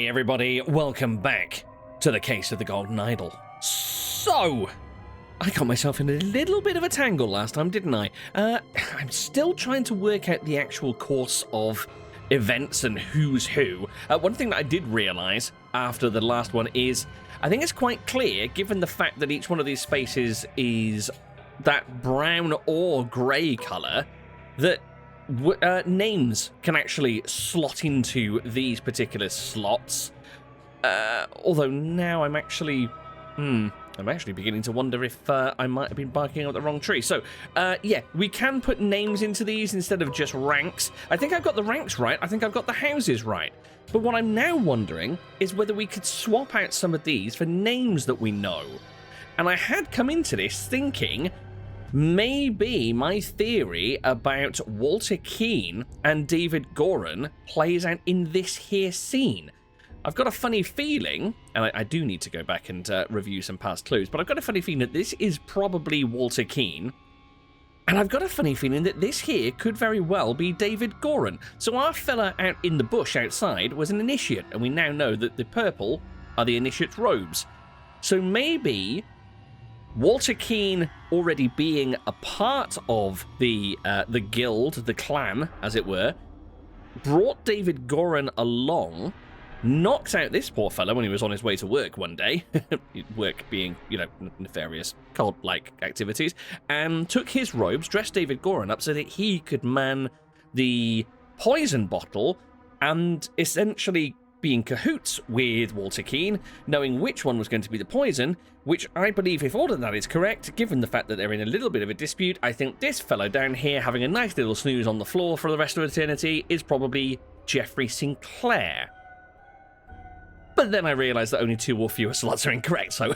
Hey everybody, welcome back to the case of the Golden Idol. So, I got myself in a little bit of a tangle last time, didn't I? I'm still trying to work out the actual course of events and who's who. One thing that I did realise after the last one is, I think it's quite clear, given the fact that each one of these spaces is that brown or grey colour, that names can actually slot into these particular slots. Although now I'm actually beginning to wonder if I might have been barking up the wrong tree. So, yeah, we can put names into these instead of just ranks. I think I've got the ranks right. I think I've got the houses right. But what I'm now wondering is whether we could swap out some of these for names that we know. And I had come into this thinking, maybe my theory about Walter Keane and David Goran plays out in this here scene. I've got a funny feeling, and I do need to go back and review some past clues, but I've got a funny feeling that this is probably Walter Keane, and I've got a funny feeling that this here could very well be David Goran. So our fella out in the bush outside was an initiate, and we now know that the purple are the initiate's robes. So maybe Walter Keane, already being a part of the guild, the clan, as it were, brought David Goran along, knocked out this poor fellow when he was on his way to work one day, work being, you know, nefarious cult-like activities, and took his robes, dressed David Goran up so that he could man the poison bottle and essentially be in cahoots with Walter Keane, knowing which one was going to be the poison, which I believe, if all of that is correct, given the fact that they're in a little bit of a dispute, I think this fellow down here having a nice little snooze on the floor for the rest of eternity is probably Geoffrey Sinclair. But then I realised that only 2 or fewer slots are incorrect, so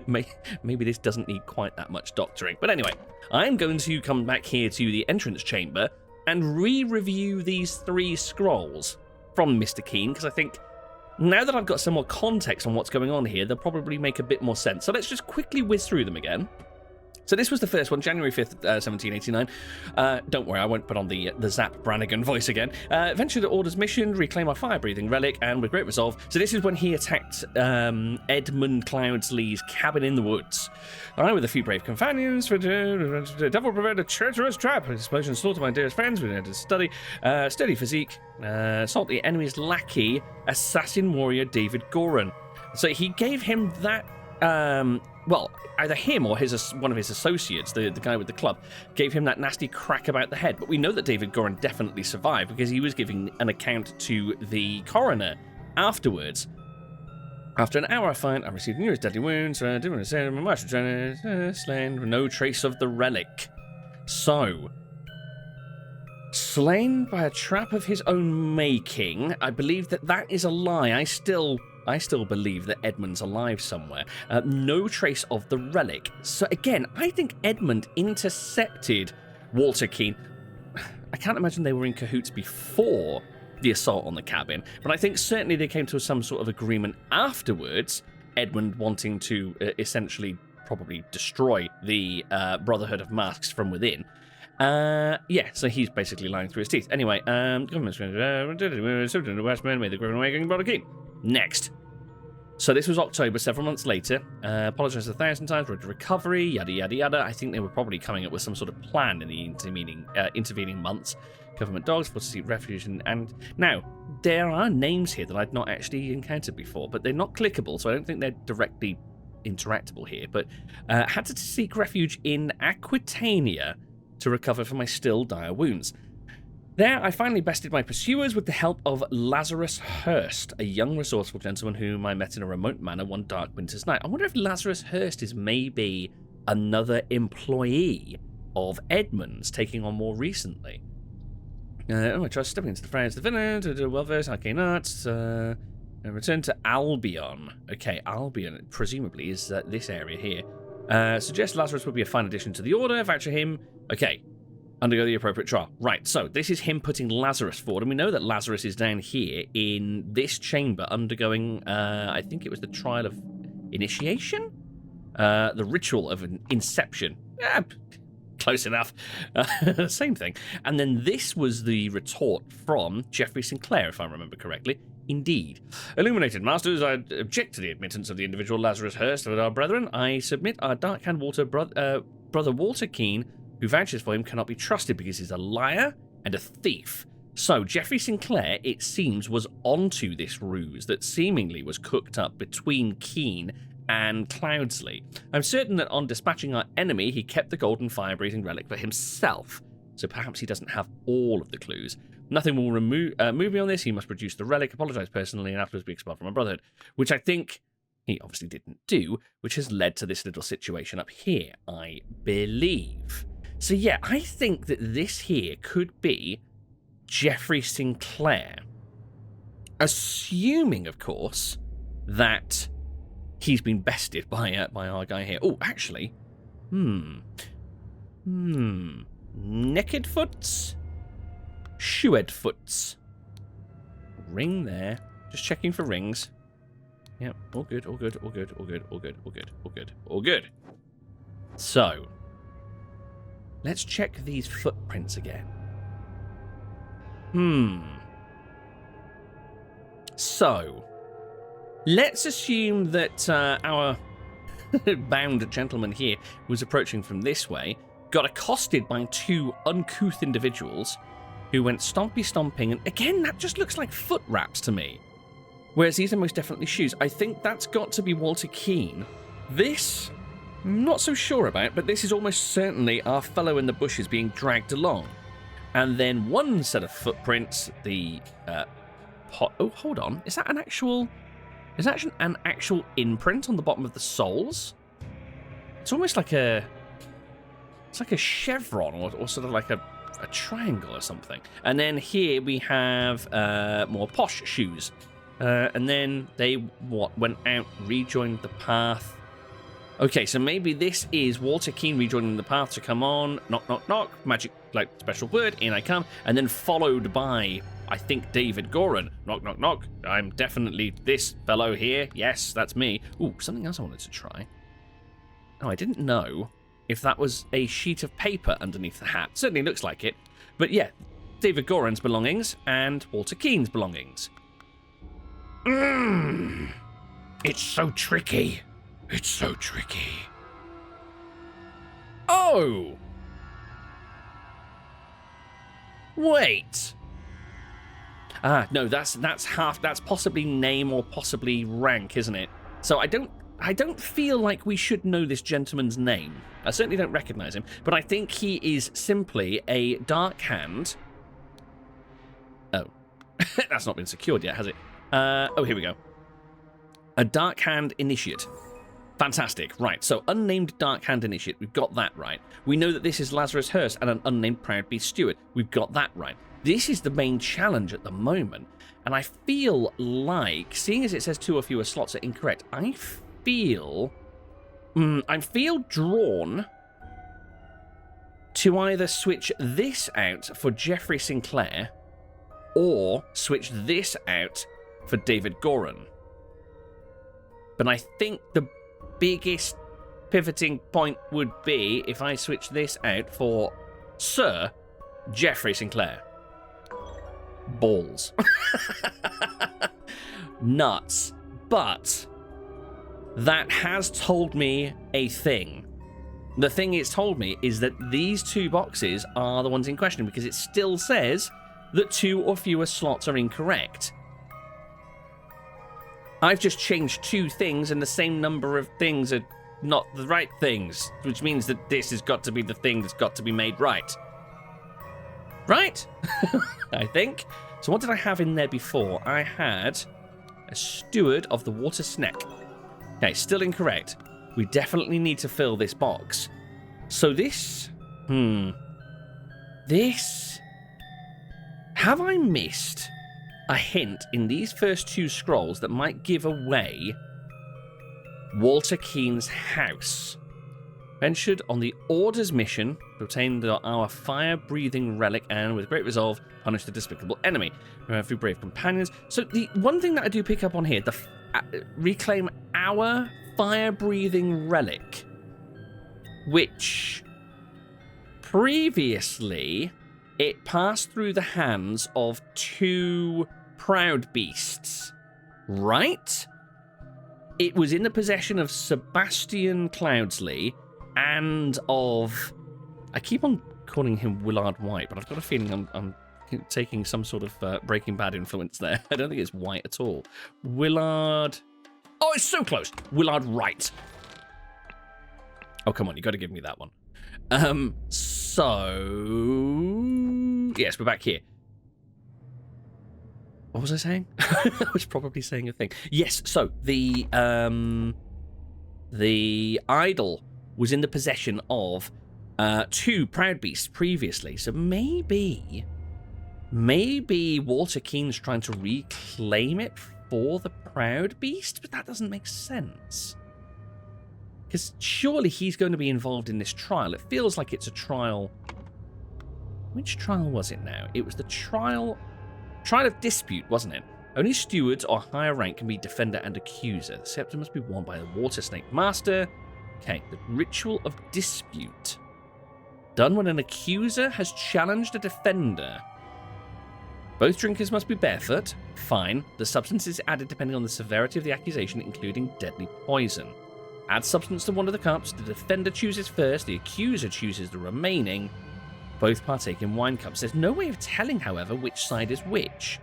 maybe this doesn't need quite that much doctoring. But anyway, I'm going to come back here to the entrance chamber and re-review these 3 scrolls from Mr. Keane, because I think now that I've got some more context on what's going on here, they'll probably make a bit more sense. So let's just quickly whiz through them again. So this was the first one, January 5th, 1789. Don't worry, I won't put on the Zap Brannigan voice again. Venture to Order's mission, reclaim our fire-breathing relic, and with great resolve. So this is when he attacked Edmund Cloudsley's cabin in the woods. I, with a few brave companions, the devil prepared a treacherous trap. His explosion slaughtered my dearest friends. We had to study. Sturdy physique, assault the enemy's lackey, assassin warrior David Goran. So he gave him that... well, either him or one of his associates, the guy with the club, gave him that nasty crack about the head. But we know that David Goran definitely survived because he was giving an account to the coroner afterwards. After an hour of fight, I received numerous deadly wounds, slain, no trace of the relic. So, slain by a trap of his own making, I believe that is a lie. I still believe that Edmund's alive somewhere. No trace of the relic. So again, I think Edmund intercepted Walter Keane. I can't imagine they were in cahoots before the assault on the cabin, but I think certainly they came to some sort of agreement afterwards, Edmund wanting to essentially probably destroy the Brotherhood of Masks from within. Yeah, so he's basically lying through his teeth. Anyway, government's going to Westman, made the Gryphon awakening Brother Keane. Next. So this was October, several months later. Apologized 1,000 times, road to recovery, yada, yada, yada. I think they were probably coming up with some sort of plan in the intervening months. Government dogs, for to seek refuge, and now, there are names here that I've not actually encountered before, but they're not clickable, so I don't think they're directly interactable here, but had to seek refuge in Aquitania to recover from my still dire wounds. There, I finally bested my pursuers with the help of Lazarus Hurst, a young, resourceful gentleman whom I met in a remote manor one dark winter's night. I wonder if Lazarus Hurst is maybe another employee of Edmund's, taking on more recently. I tried stepping into the friends of the villain to do welfare, arcane arts, and return to Albion. Okay, Albion, presumably, is this area here. Suggest Lazarus would be a fine addition to the order, voucher him. Okay. Undergo the appropriate trial. Right, so this is him putting Lazarus forward, and we know that Lazarus is down here in this chamber undergoing, I think it was the trial of initiation? The ritual of an inception. Close enough. Same thing. And then this was the retort from Geoffrey Sinclair, if I remember correctly. Indeed. Illuminated Masters, I object to the admittance of the individual Lazarus Hurst of our brethren. I submit our Dark Hand brother Walter Keene, who vouches for him, cannot be trusted because he's a liar and a thief. So, Geoffrey Sinclair, it seems, was onto this ruse that seemingly was cooked up between Keene and Cloudsley. I'm certain that on dispatching our enemy, he kept the golden fire-breathing relic for himself. So perhaps he doesn't have all of the clues. Nothing will move me on this. He must produce the relic, apologise personally, and afterwards be expelled from my brotherhood. Which I think he obviously didn't do, which has led to this little situation up here, I believe. So yeah, I think that this here could be Geoffrey Sinclair. Assuming, of course, that he's been bested by our guy here. Oh, actually. Naked foots? Shoed foots. Ring there. Just checking for rings. Yep, all good, all good, all good, all good, all good, all good, all good, all good. So, let's check these footprints again. So, let's assume that our bound gentleman here was approaching from this way, got accosted by two uncouth individuals who went stomping, and again, that just looks like foot wraps to me. Whereas these are most definitely shoes. I think that's got to be Walter Keene. This, I'm not so sure about, but this is almost certainly our fellow in the bushes being dragged along. And then one set of footprints, the oh, hold on. Is that an actual imprint on the bottom of the soles? It's almost like a chevron or sort of like a triangle or something. And then here we have more posh shoes. And then they went out, rejoined the path. Okay, so maybe this is Walter Keene rejoining the path to come on. Knock, knock, knock. Magic, like, special word. In I come. And then followed by, I think, David Goran. Knock, knock, knock. I'm definitely this fellow here. Yes, that's me. Ooh, something else I wanted to try. Oh, I didn't know if that was a sheet of paper underneath the hat. Certainly looks like it. But yeah, David Goran's belongings and Walter Keene's belongings. It's so tricky. It's so tricky. Oh! Wait. No, that's possibly name or possibly rank, isn't it? So I don't feel like we should know this gentleman's name. I certainly don't recognize him, but I think he is simply a dark hand. Oh. That's not been secured yet, has it? Oh, here we go. A dark hand initiate. Fantastic. Right, so unnamed dark hand initiate. We've got that right. We know that this is Lazarus Hurst and an unnamed Proud Beast steward. We've got that right. This is the main challenge at the moment, and I feel like, seeing as it says 2 or fewer slots are incorrect, I feel drawn to either switch this out for Geoffrey Sinclair or switch this out for David Goran. But I think the biggest pivoting point would be if I switch this out for Sir Geoffrey Sinclair. Balls. Nuts. But that has told me a thing. The thing it's told me is that these 2 boxes are the ones in question because it still says that 2 or fewer slots are incorrect. I've just changed 2 things and the same number of things are not the right things, which means that this has got to be the thing that's got to be made right. Right? I think. So what did I have in there before? I had a steward of the water snack. Okay, still incorrect. We definitely need to fill this box. So this... This... Have I missed a hint in these first 2 scrolls that might give away Walter Keene's house? Ventured on the Order's mission to obtain our fire-breathing relic and, with great resolve, punish the despicable enemy. Through brave companions. So the one thing that I do pick up on here, reclaim our fire-breathing relic, which previously it passed through the hands of 2 proud beasts, right? It was in the possession of Sebastian Cloudsley and of... I keep on calling him Willard White, but I've got a feeling I'm taking some sort of Breaking Bad influence there. I don't think it's White at all. Willard... Oh, it's so close! Willard Wright. Oh, come on, you got to give me that one. So... Yes, we're back here. What was I saying? I was probably saying a thing. Yes, so the idol was in the possession of 2 proud beasts previously. So maybe Walter Keene's trying to reclaim it for the proud beast, but that doesn't make sense. Because surely he's going to be involved in this trial. It feels like it's a trial. Which trial was it now? It was the trial of dispute, wasn't it? Only stewards or higher rank can be defender and accuser. The scepter must be worn by the water snake master. Okay, the ritual of dispute. Done when an accuser has challenged a defender. Both drinkers must be barefoot. Fine. The substance is added depending on the severity of the accusation, including deadly poison. Add substance to one of the cups. The defender chooses first. The accuser chooses the remaining. Both partake in wine cups. There's no way of telling, however, which side is which.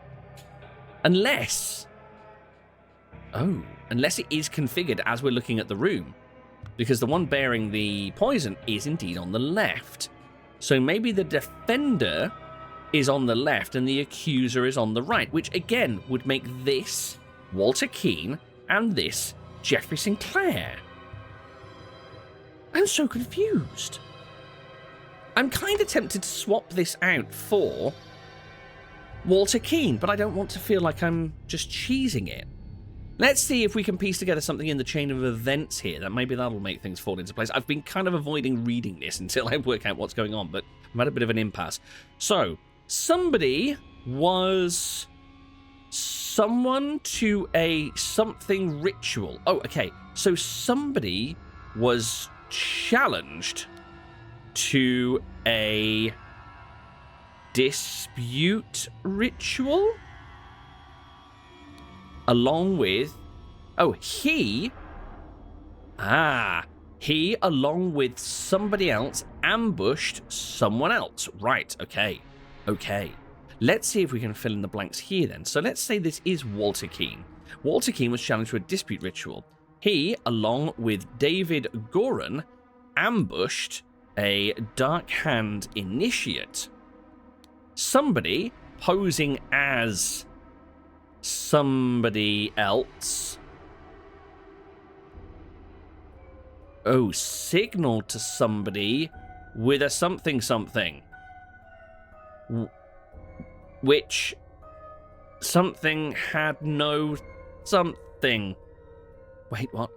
Unless it is configured as we're looking at the room. Because the one bearing the poison is indeed on the left. So maybe the defender is on the left and the accuser is on the right, which again would make this Walter Keene and this Jeffrey Sinclair. I'm so confused. I'm kind of tempted to swap this out for Walter Keene, but I don't want to feel like I'm just cheesing it. Let's see if we can piece together something in the chain of events here, that maybe that'll make things fall into place. I've been kind of avoiding reading this until I work out what's going on, but I'm at a bit of an impasse. So, somebody was someone to a something ritual. Oh, okay. So somebody was challenged to a dispute ritual along with he along with somebody else ambushed someone else. Right, okay. Let's see if we can fill in the blanks here then. So let's say this is Walter Keene. Walter Keene was challenged to a dispute ritual. He, along with David Goran, ambushed a Dark Hand initiate. Somebody posing as somebody else. Oh, signaled to somebody with a something. Which something had no something. Wait, what?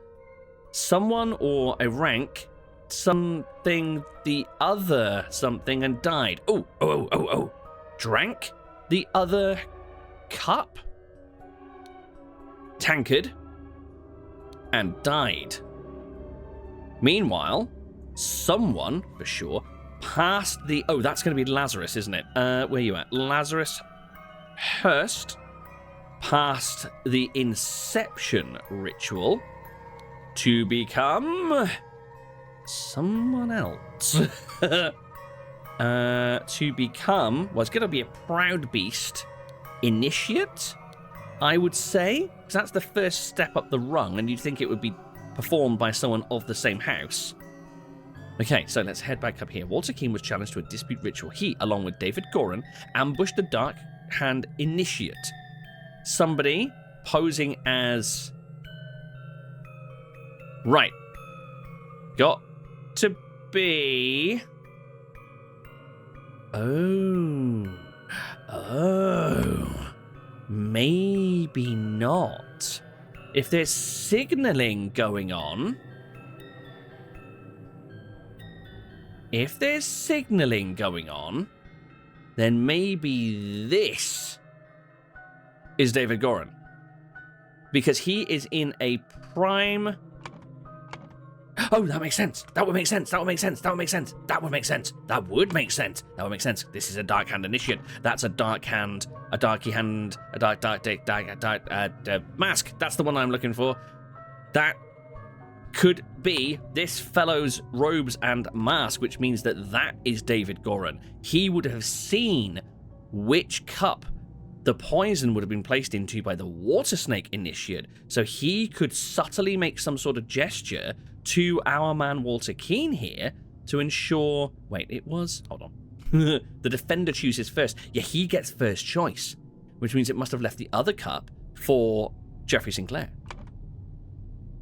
Someone or a rank, something, the other something, and died. Oh. Drank the other cup, tankard, and died. Meanwhile, someone, for sure, passed the... Oh, that's going to be Lazarus, isn't it? Where are you at? Lazarus Hurst passed the Inception ritual to become someone else. To become... Well, it's going to be a Proud Beast initiate, I would say. Because that's the first step up the rung, and you'd think it would be performed by someone of the same house. Okay, so let's head back up here. Walter Keene was challenged to a dispute ritual. He, along with David Goran, ambushed the Dark Hand initiate. Somebody posing as... Right. Got to be... Oh. Maybe not. If there's signaling going on... then maybe this is David Goran. Because he is in a prime... Oh, that makes sense. That would make sense. That would make sense. That would make sense. That would make sense. That would make sense. That would make sense. This is a dark hand initiate. That's a dark hand, a darky hand, a dark mask. That's the one I'm looking for. That could be this fellow's robes and mask, which means that that is David Goran. He would have seen which cup the poison would have been placed into by the water snake initiate, so he could subtly make some sort of gesture to our man Walter Keane here to ensure... Wait, it was... Hold on. The defender chooses first. Yeah, he gets first choice, which means it must have left the other cup for Jeffrey Sinclair.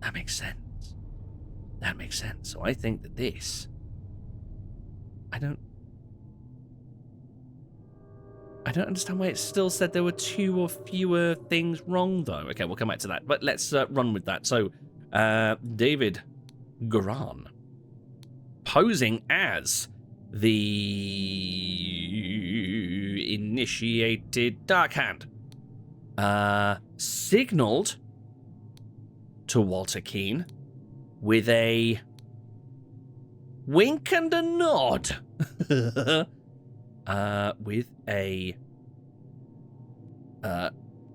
That makes sense. That makes sense. So I think that this... I don't understand why it still said there were 2 or fewer things wrong, though. Okay, we'll come back to that. But let's run with that. So, David Goran, posing as the initiated Dark Hand, signaled to Walter Keane with a wink and a nod. With a...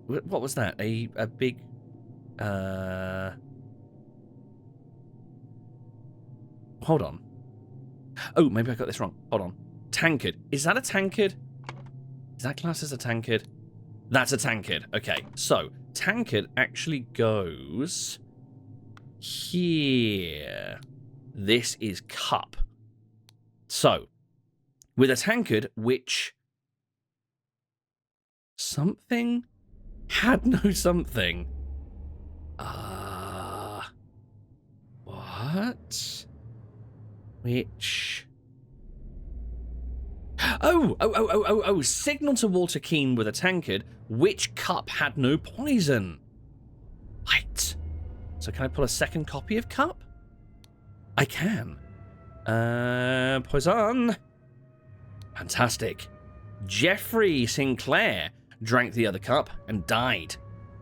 what was that? A big... Hold on. Oh, maybe I got this wrong. Hold on. Tankard. Is that a tankard? Is that classed as a tankard? That's a tankard. Okay, so tankard actually goes here. This is cup. So, with a tankard, which something had no something. What? Which... Oh, signal to Walter Keane with a tankard, which cup had no poison. Right. So can I pull a second copy of cup? I can. Poison. Fantastic. Jeffrey Sinclair drank the other cup and died.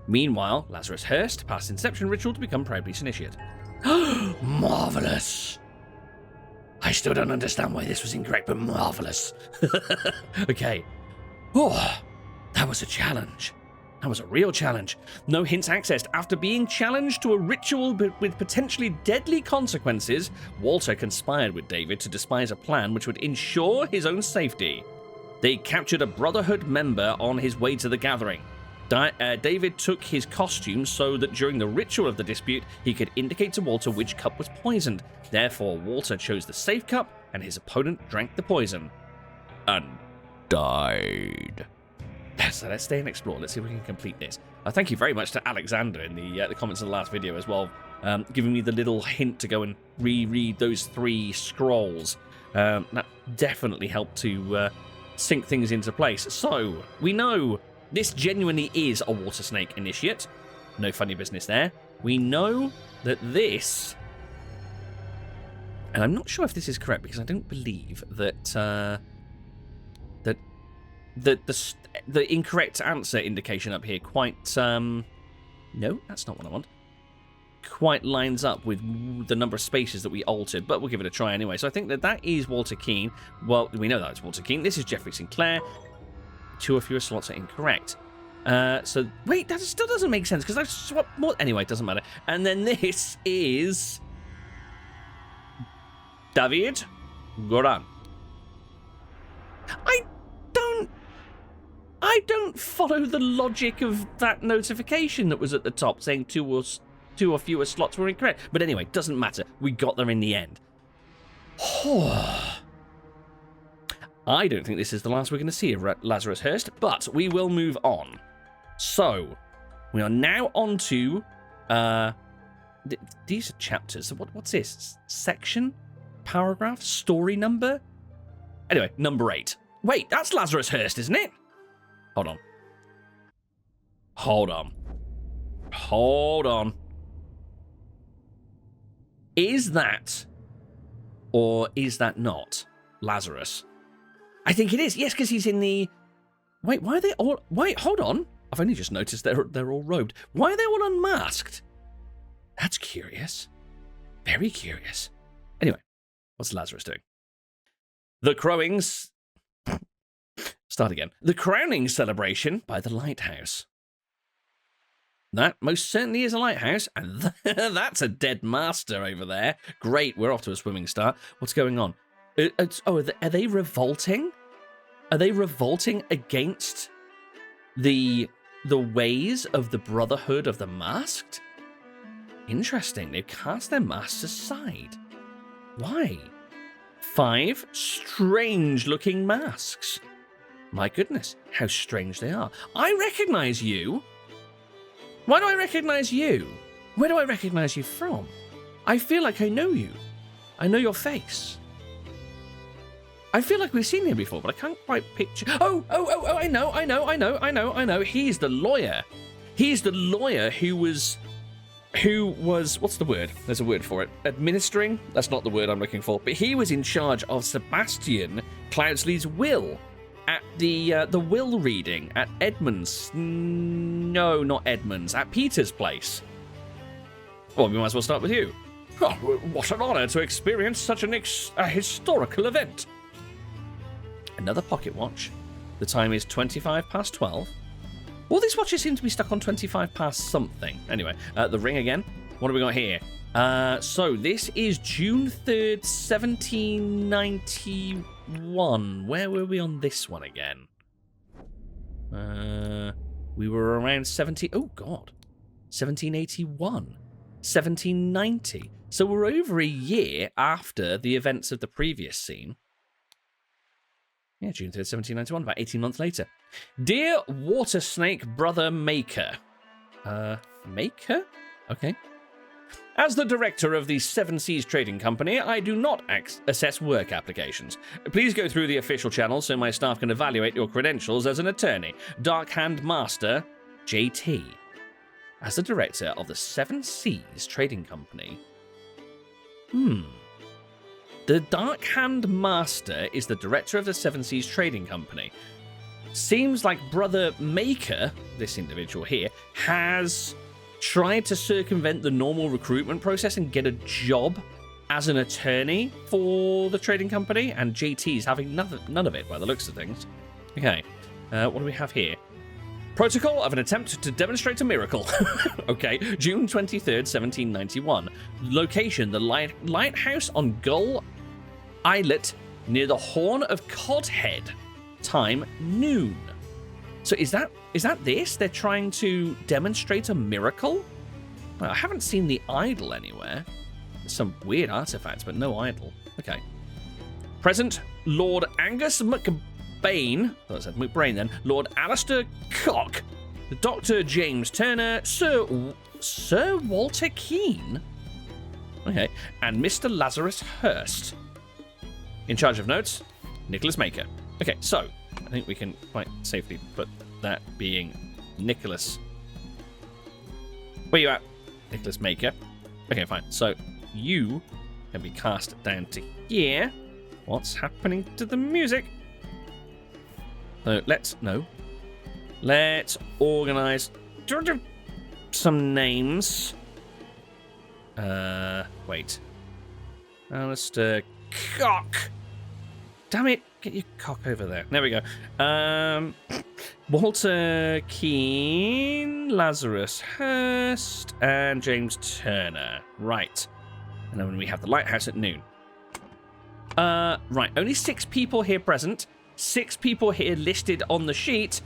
Meanwhile, Lazarus Hurst passed Inception ritual to become Proud Beast Initiate. Marvelous. I still don't understand why this was incorrect, but marvelous. Okay. Oh, that was a challenge. That was a real challenge. No hints accessed. After being challenged to a ritual with potentially deadly consequences, Walter conspired with David to despise a plan which would ensure his own safety. They captured a Brotherhood member on his way to the gathering. David took his costume so that during the ritual of the dispute, he could indicate to Walter which cup was poisoned. Therefore, Walter chose the safe cup, and his opponent drank the poison. And died. So let's stay and explore. Let's see if we can complete this. Thank you very much to Alexander in the comments of the last video as well, giving me the little hint to go and reread those 3 scrolls. That definitely helped to sink things into place. So, we know this genuinely is a water snake initiate. No funny business there. We know that this... And I'm not sure if this is correct, because I don't believe that... The incorrect answer indication up here quite... No, that's not what I want. Quite lines up with the number of spaces that we altered, but we'll give it a try anyway. So I think that is Walter Keane. Well, we know that it's Walter Keane. This is Jeffrey Sinclair. 2 or fewer slots are incorrect. So, wait, that still doesn't make sense, because I've swapped more... Anyway, it doesn't matter. And then this is... David Goran. I don't follow the logic of that notification that was at the top saying 2 or fewer slots were incorrect. But anyway, doesn't matter. We got there in the end. I don't think this is the last we're going to see of Lazarus Hurst, but we will move on. So, we are now on to... these are chapters. So what's this? Section? Paragraph? Story number? Anyway, number 8. Wait, that's Lazarus Hurst, isn't it? Hold on. Is that, or is that not, Lazarus? I think it is. Yes, because he's in the... Wait, why are they all... Wait, hold on. I've only just noticed they're all robed. Why are they all unmasked? That's curious. Very curious. Anyway, what's Lazarus doing? The crowings... Start again. The crowning celebration by the Lighthouse. That most certainly is a lighthouse, and that's a dead master over there. Great, we're off to a swimming start. What's going on? Are they revolting? Are they revolting against the ways of the Brotherhood of the Masked? Interesting, they've cast their masks aside. Why? 5 strange-looking masks. My goodness, how strange they are. I recognize you. Why do I recognize you? Where do I recognize you from? I feel like I know you. I know your face. I feel like we've seen him before, but I can't quite picture... Oh, I know. He's the lawyer. He's the lawyer who was... What's the word? There's a word for it. Administering? That's not the word I'm looking for. But he was in charge of Sebastian Cloudsley's will at the will reading at Edmund's... No, not Edmund's. At Peter's place. Well, we might as well start with you. Oh, what an honor to experience such a historical event. Another pocket watch. The time is 25 past 12. All these watches seem to be stuck on 25 past something. Anyway, the ring again. What have we got here? So this is June 3rd, 1791. Where were we on this one again? We were around 1781. 1790. So we're over a year after the events of the previous scene. Yeah, June 3rd, 1791, about 18 months later. Dear Water Snake Brother Maker. Maker? Okay. As the director of the Seven Seas Trading Company, I do not assess work applications. Please go through the official channel so my staff can evaluate your credentials as an attorney. Dark Hand Master, JT. As the director of the Seven Seas Trading Company. The Dark Hand Master is the director of the Seven Seas Trading Company. Seems like Brother Maker, this individual here, has tried to circumvent the normal recruitment process and get a job as an attorney for the trading company, and JT's having none of it by the looks of things. Okay, what do we have here? Protocol of an attempt to demonstrate a miracle. Okay, June 23rd, 1791. Location, the Lighthouse on Gull Islet near the Horn of Codhead. Time, noon. So is that this? They're trying to demonstrate a miracle? Well, I haven't seen the idol anywhere. There's some weird artifacts, but no idol. Okay. Present, Lord Angus McBain, I said McBrain then, Lord Alistair Cock, Dr. James Turner, Sir Walter Keane, okay, and Mr. Lazarus Hurst. In charge of notes, Nicholas Maker. Okay, so I think we can quite safely put that being Nicholas. Where you at? Nicholas Maker. Okay, fine. So you can be cast down to here. What's happening to the music? So let's organize some names. Wait. Alistair Cock. Damn it, get your cock over there. There we go. Walter Keane, Lazarus Hurst, and James Turner. Right. And then we have the Lighthouse at noon. Right, only 6 people here present. 6 people here listed on the sheet.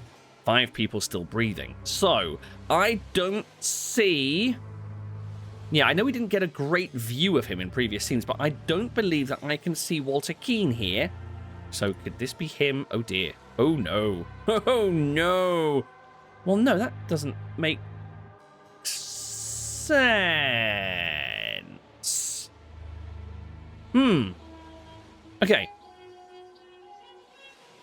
5 people still breathing. So, I don't see... Yeah, I know we didn't get a great view of him in previous scenes, but I don't believe that I can see Walter Keane here. So, could this be him? Oh, dear. Oh, no. Oh, no. Well, no, that doesn't make sense. Okay.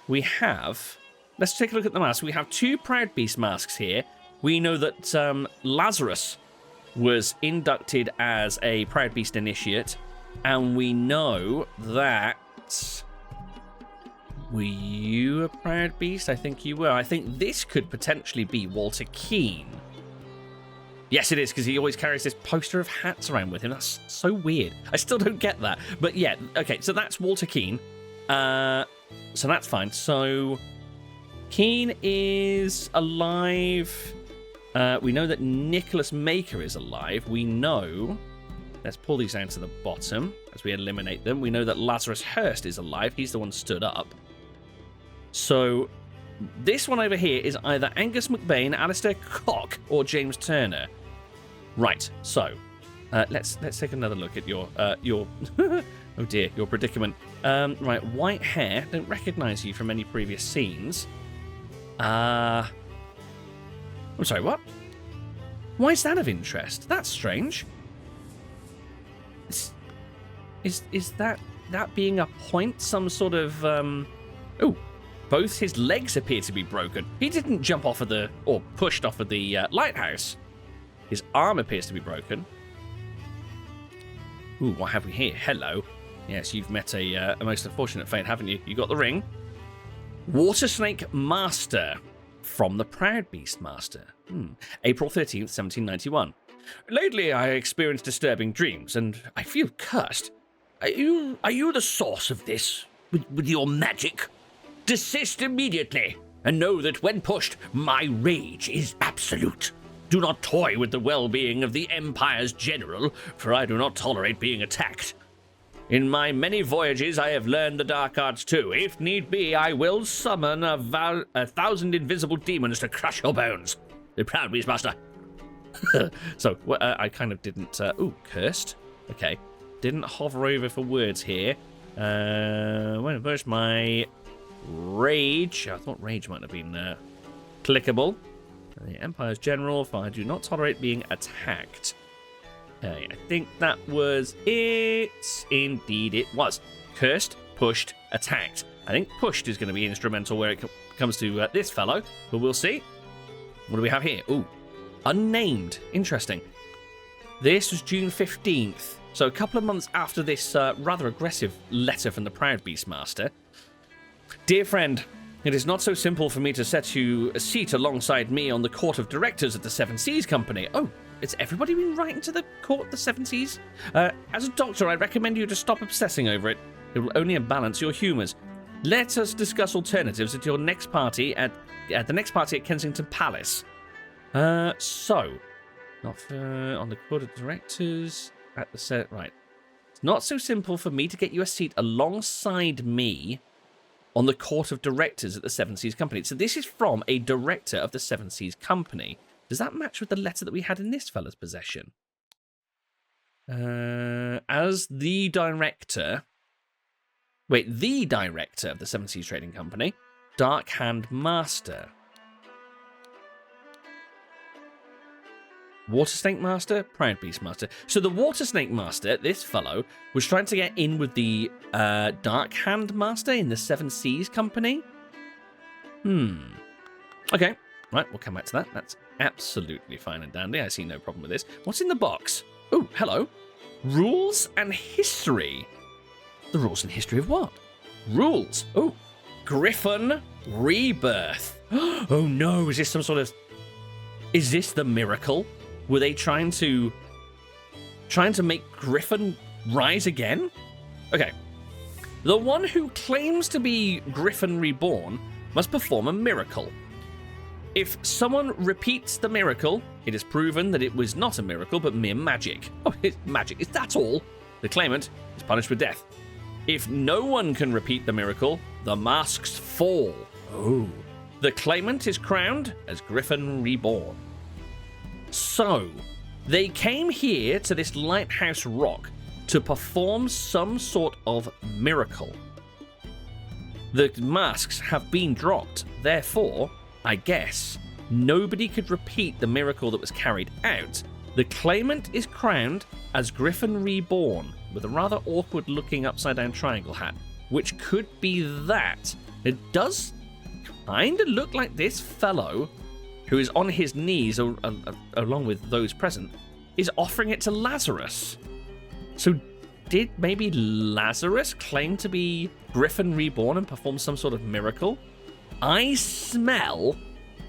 We have... Let's take a look at the masks. We have 2 Proud Beast masks here. We know that Lazarus was inducted as a Proud Beast initiate. And we know that... Were you a Proud Beast? I think you were. I think this could potentially be Walter Keane. Yes, it is, because he always carries this poster of hats around with him. That's so weird. I still don't get that. But yeah, okay, so that's Walter Keane. So that's fine. So Keane is alive. We know that Nicholas Maker is alive. We know... Let's pull these down to the bottom as we eliminate them. We know that Lazarus Hurst is alive. He's the one stood up. So this one over here is either Angus McBain, Alistair Cock, or James Turner. Right, so let's take another look at your oh dear, your predicament. Right, white hair. Don't recognise you from any previous scenes. I'm sorry, what? Why is that of interest? That's strange. Is that being a point? Some sort of oh, both his legs appear to be broken. He didn't jump off of the or pushed off of the lighthouse. His arm appears to be broken. Ooh, what have we here? Hello. Yes, you've met a most unfortunate fate, haven't you? You got the ring. Water Snake Master from the Proud Beast Master. April 13th, 1791. Lately, I experienced disturbing dreams, and I feel cursed. Are you the source of this with your magic? Desist immediately, and know that when pushed, my rage is absolute. Do not toy with the well-being of the Empire's general, for I do not tolerate being attacked. In my many voyages, I have learned the dark arts too. If need be, I will summon a 1,000 invisible demons to crush your bones. The Proud Beast Master. So, I kind of didn't... ooh, cursed. Okay. Didn't hover over for words here. Where's my rage? I thought rage might have been clickable. The Empire's general, I do not tolerate being attacked. Okay, I think that was it. Indeed it was. Cursed, pushed, attacked. I think pushed is going to be instrumental where it comes to this fellow, but we'll see. What do we have here? Ooh, unnamed. Interesting. This was June 15th, so a couple of months after this rather aggressive letter from the Proud Beast Master. Dear friend, it is not so simple for me to set you a seat alongside me on the court of directors at the Seven Seas Company. Oh, has everybody been writing to the court of the Seven Seas? As a doctor, I recommend you to stop obsessing over it. It will only imbalance your humours. Let us discuss alternatives at your next party at the next party at Kensington Palace. So, not on the court of directors at the set. Right, it's not so simple for me to get you a seat alongside me on the court of directors at the Seven Seas Company. So this is from a director of the Seven Seas Company. Does that match with the letter that we had in this fella's possession? As the director... Wait, the director of the Seven Seas Trading Company. Dark Hand Master. Water Snake Master, Proud Beast Master. So the Water Snake Master, this fellow, was trying to get in with the Dark Hand Master in the Seven Seas Company. Okay, right, we'll come back to that. That's absolutely fine and dandy. I see no problem with this. What's in the box? Oh, hello. Rules and history. The rules and history of what? Rules. Oh, Gryphon Rebirth. Oh no, is this some sort of... Is this the miracle? Were they trying to make Gryphon rise again? Okay. The one who claims to be Gryphon Reborn must perform a miracle. If someone repeats the miracle, it is proven that it was not a miracle, but mere magic. Oh, it's magic. Is that all? The claimant is punished with death. If no one can repeat the miracle, the masks fall. Oh. The claimant is crowned as Gryphon Reborn. So, they came here to this Lighthouse Rock to perform some sort of miracle. The masks have been dropped, therefore, I guess, nobody could repeat the miracle that was carried out. The claimant is crowned as Gryphon Reborn, with a rather awkward looking upside down triangle hat, which could be that. It does kind of look like this fellow, who is on his knees along with those present, is offering it to Lazarus. So did maybe Lazarus claim to be Gryphon Reborn and perform some sort of miracle? I smell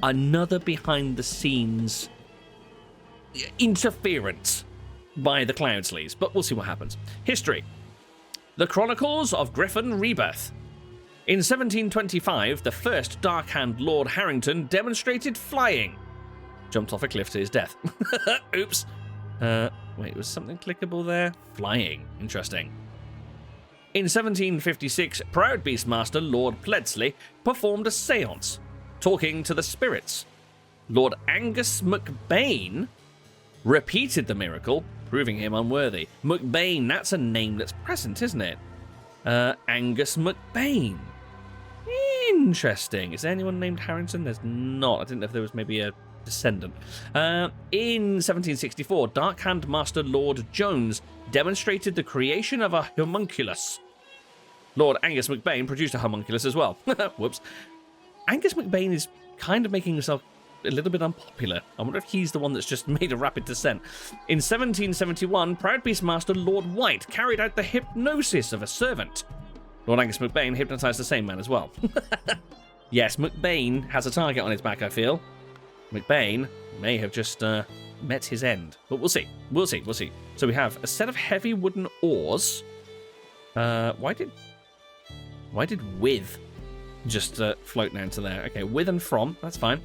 another behind the scenes interference by the Cloudsleys, but we'll see what happens. History. The Chronicles of Gryphon Rebirth. In 1725, the first Dark Hand Lord Harrington demonstrated flying. Jumped off a cliff to his death. Oops. Wait, was something clickable there? Flying. Interesting. In 1756, Proud Beastmaster Lord Pledsley performed a seance, talking to the spirits. Lord Angus MacBain repeated the miracle, proving him unworthy. MacBain, that's a name that's present, isn't it? Angus MacBain. Interesting. Is there anyone named Harrington? There's not. I didn't know if there was maybe a descendant. In 1764, Dark Hand Master Lord Jones demonstrated the creation of a homunculus. Lord Angus MacBain produced a homunculus as well. Whoops. Angus MacBain is kind of making himself a little bit unpopular. I wonder if he's the one that's just made a rapid descent. In 1771, Proud Beastmaster Lord White carried out the hypnosis of a servant. Lord Angus MacBain hypnotized the same man as well. Yes, MacBain has a target on his back, I feel. MacBain may have just met his end. But we'll see. We'll see. So we have a set of heavy wooden oars. Why did with just float down to there? Okay, with and from. That's fine.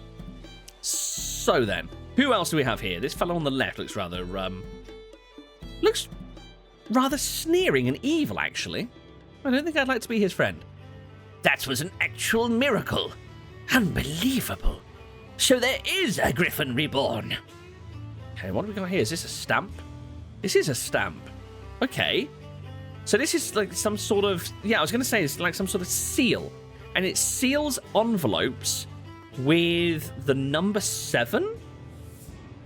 So then, who else do we have here? This fellow on the left looks rather sneering and evil, actually. I don't think I'd like to be his friend. That was an actual miracle. Unbelievable. So there is a Gryphon reborn. Okay, what have we got here? Is this a stamp? This is a stamp. Okay. So this is like some sort of... Yeah, I was going to say it's like some sort of seal. And it seals envelopes with the number 7?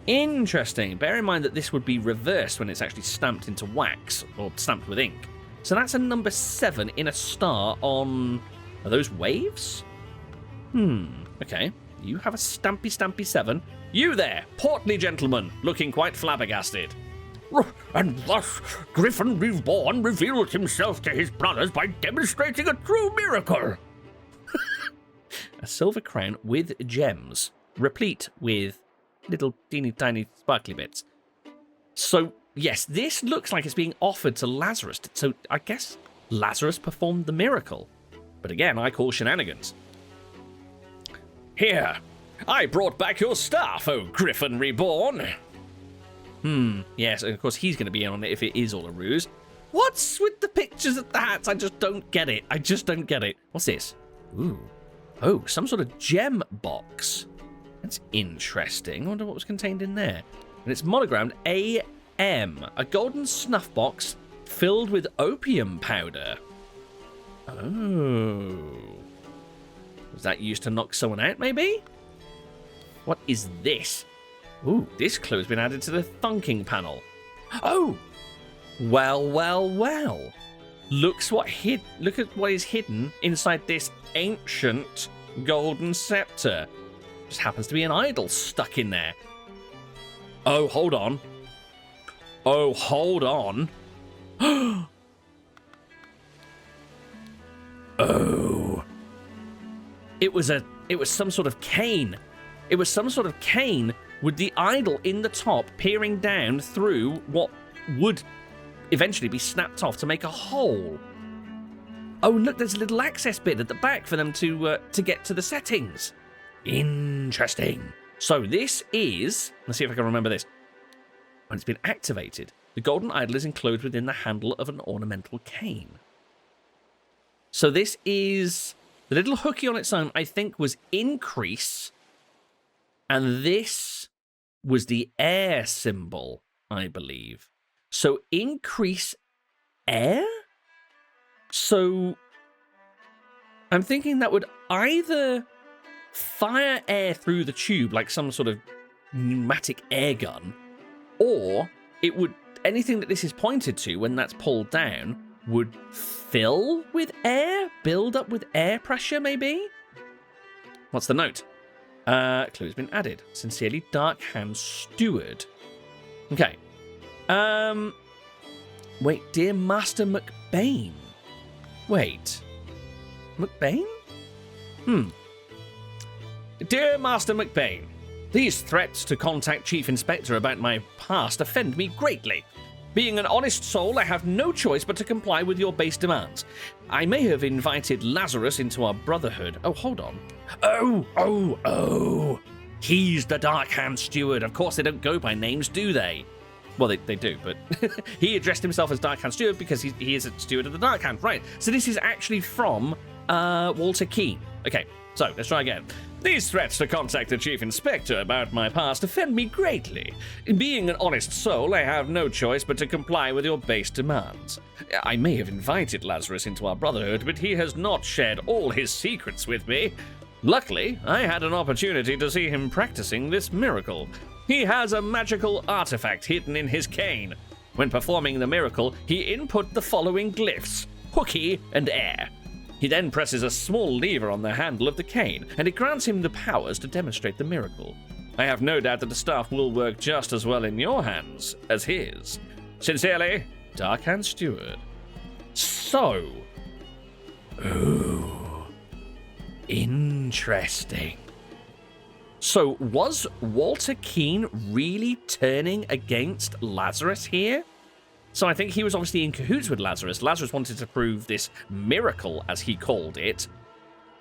Interesting. Bear in mind that this would be reversed when it's actually stamped into wax or stamped with ink. So that's a number 7 in a star on... Are those waves? Okay. You have a stampy 7. You there, portly gentleman, looking quite flabbergasted. And thus, Gryphon Reborn revealed himself to his brothers by demonstrating a true miracle. A silver crown with gems, replete with little teeny tiny sparkly bits. So, yes, this looks like it's being offered to Lazarus. So, I guess Lazarus performed the miracle. But again, I call shenanigans. Here, I brought back your staff, oh Gryphon Reborn. Yes, and of course he's going to be in on it if it is all a ruse. What's with the pictures of the hats? I just don't get it. What's this? Ooh. Oh, some sort of gem box. That's interesting. I wonder what was contained in there. And it's monogrammed AM, a golden snuff box filled with opium powder. Oh. Was that used to knock someone out, maybe? What is this? Ooh, this clue has been added to the thunking panel. Oh! Well. Look at what is hidden inside this ancient golden scepter. Just happens to be an idol stuck in there. Oh, hold on. Oh. It was some sort of cane. It was some sort of cane with the idol in the top peering down through what would eventually be snapped off to make a hole. Oh, look, there's a little access bit at the back for them to get to the settings. Interesting. So this is... Let's see if I can remember this. When it's been activated, the golden idol is enclosed within the handle of an ornamental cane. So this is... The little hooky on its own, I think, was increase, and this was the air symbol, I believe. So increase air? So I'm thinking that would either fire air through the tube like some sort of pneumatic air gun, or it would, anything that this is pointed to when that's pulled down would fill with air, build up with air pressure, maybe? What's the note? Clue has been added. Sincerely, Dark Hand Steward. Okay. Wait, dear Master MacBain. Wait. MacBain? Dear Master MacBain, These threats to contact Chief Inspector about my past offend me greatly. Being an honest soul, I have no choice but to comply with your base demands. I may have invited Lazarus into our brotherhood. Oh, hold on. Oh. He's the Dark Hand Steward. Of course, they don't go by names, do they? Well, they do, but he addressed himself as Dark Hand Steward because he is a steward of the Dark Hand. Right, so this is actually from Walter Keane. Okay, so let's try again. These threats to contact the Chief Inspector about my past offend me greatly. Being an honest soul, I have no choice but to comply with your base demands. I may have invited Lazarus into our brotherhood, but he has not shared all his secrets with me. Luckily, I had an opportunity to see him practicing this miracle. He has a magical artifact hidden in his cane. When performing the miracle, he input the following glyphs: hooky and air. He then presses a small lever on the handle of the cane, and it grants him the powers to demonstrate the miracle. I have no doubt that the staff will work just as well in your hands as his. Sincerely, Dark Hand Steward. So. Ooh. Interesting. So, was Walter Keane really turning against Lazarus here? So I think he was obviously in cahoots with Lazarus. Lazarus wanted to prove this miracle, as he called it,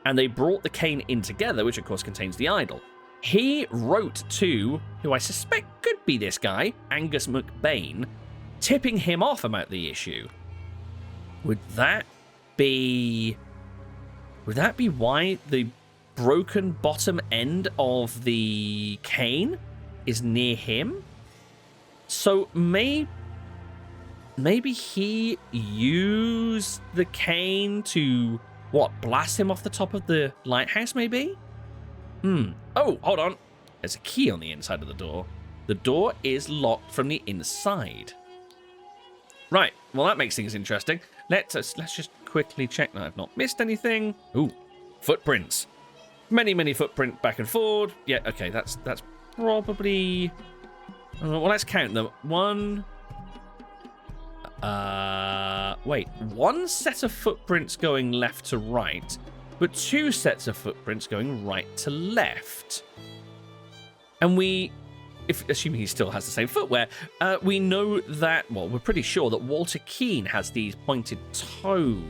and they brought the cane in together, which of course contains the idol. He wrote to, who I suspect could be this guy, Angus McBain, tipping him off about the issue. Would that be why the broken bottom end of the cane is near him? So maybe he used the cane to, blast him off the top of the lighthouse, maybe? Oh, hold on. There's a key on the inside of the door. The door is locked from the inside. Right, well, that makes things interesting. Let's just quickly check that I've not missed anything. Ooh, footprints. Many footprints back and forward. Yeah, okay, that's probably... well, let's count them. One set of footprints going left to right, but two sets of footprints going right to left. And assuming he still has the same footwear, we know that, we're pretty sure that Walter Keane has these pointed toe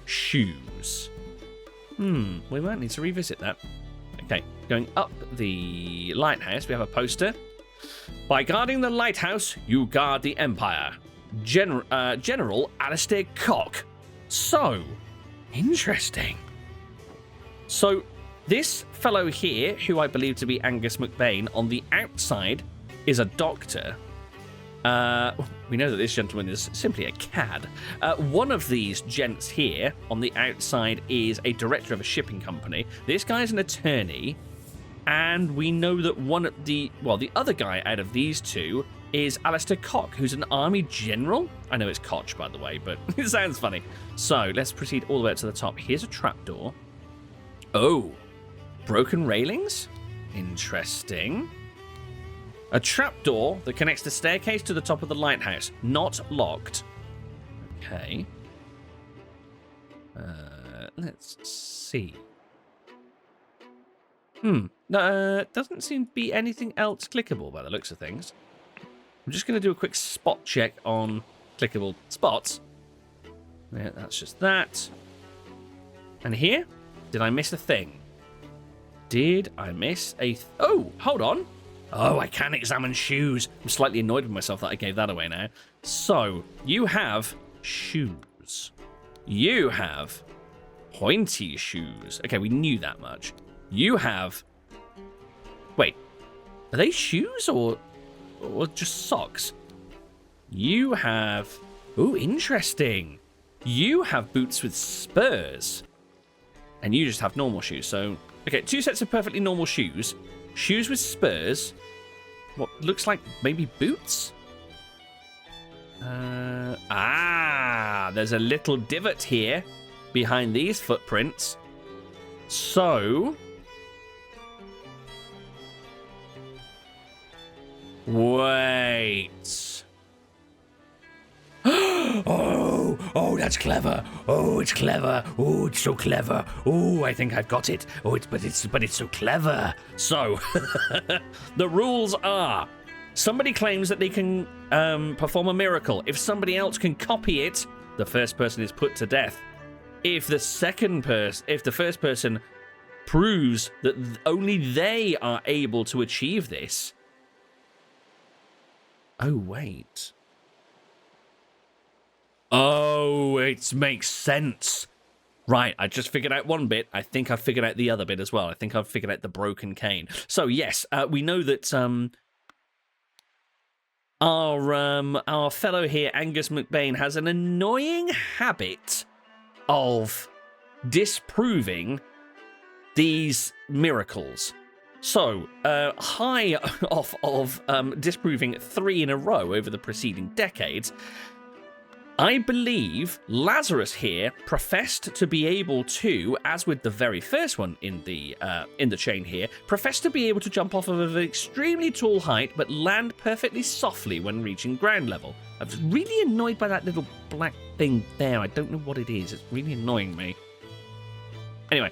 shoes. We might need to revisit that. Okay, going up the lighthouse, we have a poster. By guarding the lighthouse, you guard the Empire. General Alistair Cock. So, interesting. So, this fellow here, who I believe to be Angus McBain, on the outside is a doctor. We know that this gentleman is simply a cad. One of these gents here on the outside is a director of a shipping company. This guy's an attorney. And we know that the other guy out of these two is Alistair Cock, who's an army general. I know it's Koch, by the way, but it sounds funny. So let's proceed all the way up to the top. Here's a trapdoor. Oh, broken railings? Interesting. A trapdoor that connects the staircase to the top of the lighthouse. Not locked. Okay. Let's see. Doesn't seem to be anything else clickable by the looks of things. I'm just going to do a quick spot check on clickable spots. Yeah, that's just that. And here? Did I miss a thing? Did I miss a... oh, hold on. Oh, I can examine shoes. I'm slightly annoyed with myself that I gave that away now. So, you have shoes. You have pointy shoes. Okay, we knew that much. You have... wait, are they shoes or just socks? You have... ooh, interesting. You have boots with spurs. And you just have normal shoes. So, okay, two sets of perfectly normal shoes. Shoes with spurs. What looks like maybe boots? There's a little divot here behind these footprints. So... wait. Oh, that's clever. Oh, it's clever. Oh, it's so clever. Oh, I think I've got it. Oh, but it's so clever. So, the rules are: somebody claims that they can perform a miracle. If somebody else can copy it, the first person is put to death. If the first person proves that only they are able to achieve this. Oh, wait. Oh, it makes sense. Right, I just figured out one bit. I think I've figured out the other bit as well. I think I've figured out the broken cane. So, yes, we know that our fellow here, Angus McBain, has an annoying habit of disproving these miracles. So, high off of disproving 3 in a row over the preceding decades, I believe Lazarus here professed to be able to, as with the very first one in the chain here, professed to be able to jump off of an extremely tall height but land perfectly softly when reaching ground level. I was really annoyed by that little black thing there. I don't know what it is. It's really annoying me. Anyway,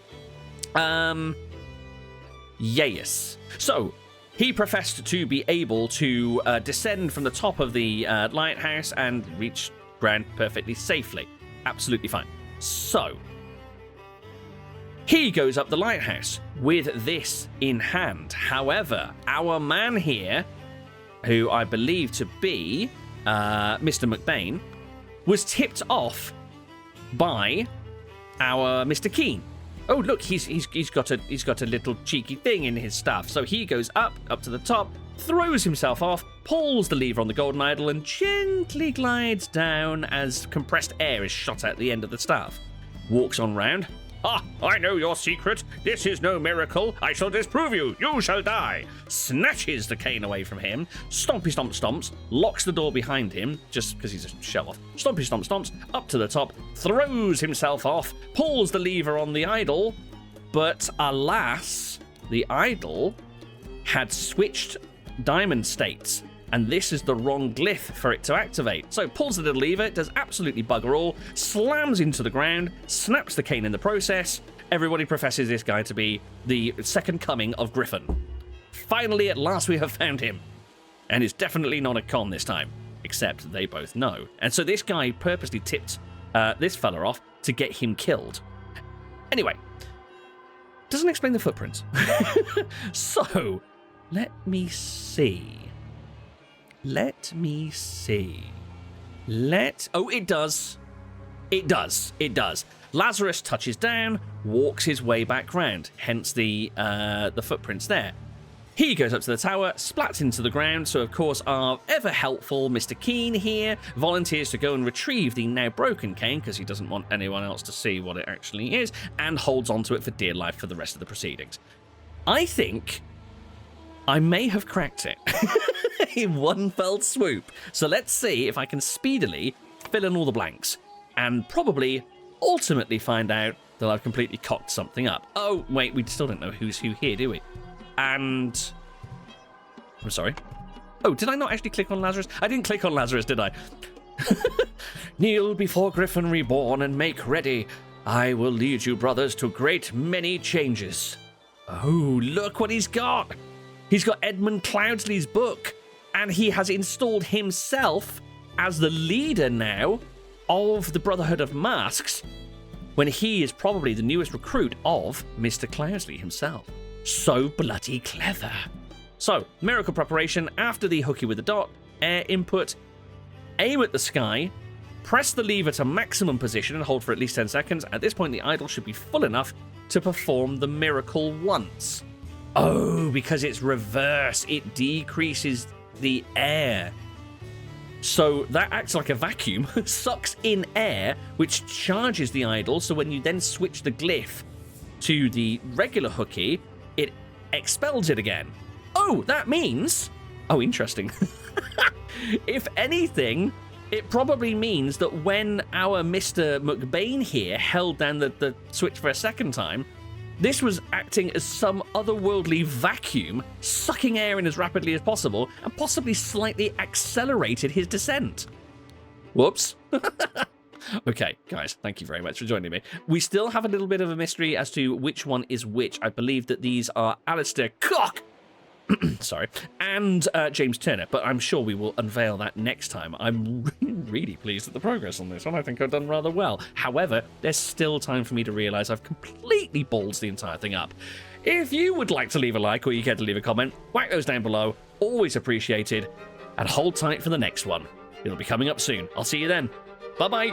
yes. So, he professed to be able to descend from the top of the lighthouse and reach ground perfectly safely. Absolutely fine. So, he goes up the lighthouse with this in hand. However, our man here, who I believe to be Mr. McBain, was tipped off by our Mr. Keene. Oh, look, he's got a little cheeky thing in his staff. So he goes up to the top, throws himself off, pulls the lever on the golden idol, and gently glides down as compressed air is shot out the end of the staff. Walks on round. Ah, I know your secret. This is no miracle. I shall disprove you. You shall die. Snatches the cane away from him. Stompy stomp stomps. Locks the door behind him, just because he's a show-off. Stompy stomp stomps. Up to the top. Throws himself off. Pulls the lever on the idol. But alas, the idol had switched diamond states. And this is the wrong glyph for it to activate. So pulls the little lever, does absolutely bugger all, slams into the ground, snaps the cane in the process. Everybody professes this guy to be the second coming of Gryphon. Finally, at last, we have found him. And it's definitely not a con this time, except they both know. And so this guy purposely tipped this fella off to get him killed. Anyway, doesn't explain the footprints. So, let me see. Oh, it does. It does. Lazarus touches down, walks his way back round, hence the footprints there. He goes up to the tower, splats into the ground, so of course our ever-helpful Mr. Keene here volunteers to go and retrieve the now broken cane, because he doesn't want anyone else to see what it actually is, and holds onto it for dear life for the rest of the proceedings. I think I may have cracked it in one fell swoop. So let's see if I can speedily fill in all the blanks and probably ultimately find out that I've completely cocked something up. Oh, wait, we still don't know who's who here, do we? And I'm sorry. Oh, did I not actually click on Lazarus? I didn't click on Lazarus, did I? Kneel before Gryphon Reborn and make ready. I will lead you, brothers, to great many changes. Oh, look what he's got. He's got Edmund Cloudsley's book, and he has installed himself as the leader now of the Brotherhood of Masks, when he is probably the newest recruit of Mr. Cloudsley himself. So bloody clever. So, miracle preparation after the hooky with the dot, air input, aim at the sky, press the lever to maximum position and hold for at least 10 seconds. At this point, the idol should be full enough to perform the miracle once. Oh, because it's reverse. It decreases the air. So that acts like a vacuum, sucks in air, which charges the idol. So when you then switch the glyph to the regular hooky, it expels it again. Oh, that means... Oh, interesting. If anything, it probably means that when our Mr. McBain here held down the switch for a second time, this was acting as some otherworldly vacuum, sucking air in as rapidly as possible, and possibly slightly accelerated his descent. Whoops. Okay, guys, thank you very much for joining me. We still have a little bit of a mystery as to which one is which. I believe that these are Alistair Cock, sorry, and James Turner, but I'm sure we will unveil that next time. I'm really pleased with the progress on this one. I think I've done rather well. However, there's still time for me to realise I've completely ballsed the entire thing up. If you would like to leave a like or you care to leave a comment, whack those down below. Always appreciated. And hold tight for the next one. It'll be coming up soon. I'll see you then. Bye-bye.